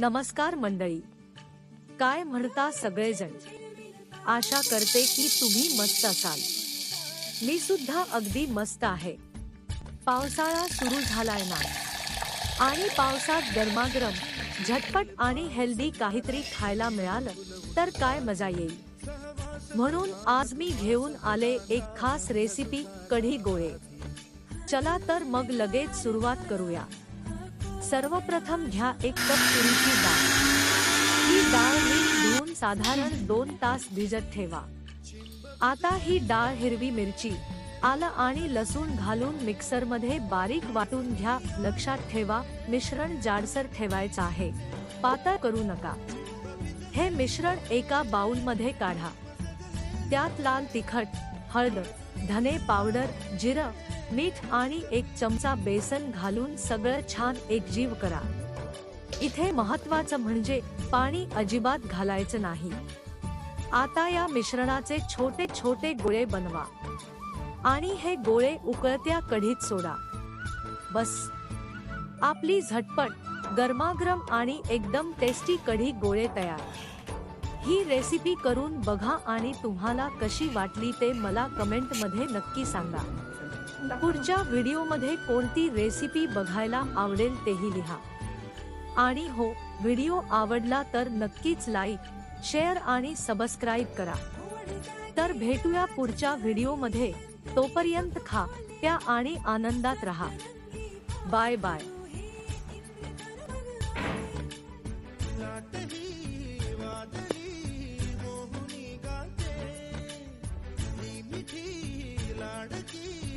नमस्कार मंडळी, काय म्हणता सगळेजण? आशा करते की तुम्ही मस्त असाल। मी सुद्धा अगदी मस्त आहे। पावसाळा सुरू झालाय ना, आणि पावसात गरमागरम झटपट आणि हेल्दी काहीतरी खायला मिळालं तर काय मजा येईल। म्हणून आज मी घेऊन आले एक खास रेसिपी, कढी गोळे। चला तर मग लगेच सुरुवात करूया। सर्वप्रथम घ्या एक कप तुरीची डाळ। ही डाळ नीट धुवून साधारण 2 तास भिजत ठेवा। आता ही डाळ हिरवी मिरची, आलं आणि लसूण घालून मिक्सरमध्ये बारीक वाटून घ्या। लक्षात ठेवा, मिश्रण जाडसर ठेवायचं आहे, पातळ करू नका। हे मिश्रण एका बाउलमध्ये काढा। त्यात लाल तिखट, हळद, धने पावडर, जिरं, मीठ आणि 1 चमचा बेसन घालून सगळं छान एकजीव करा। इथे महत्त्वाचं म्हणजे पाणी अजिबात घालायचं नाही। आता या मिश्रणाचे छोटे छोटे गोळे बनवा आणि हे गोळे उकळत्या कढीत सोडा। बस, आपली झटपट, गरमागरम आणि एकदम टेस्टी कढी गोळे तयार। ही रेसिपी करून बघा आणि तुम्हाला कशी वाटली ते मला कमेंटमध्ये नक्की सांगा। पुढच्या व्हिडिओमध्ये कोणती रेसिपी बघायला आवडेल तेही लिहा। आणि हो, व्हिडिओ आवडला तर नक्कीच लाईक, शेअर आणि सबस्क्राईब करा। तर भेटूया पुढच्या व्हिडिओमध्ये। तोपर्यंत खा, प्या आणि आनंदात रहा। Bye bye. लाडकी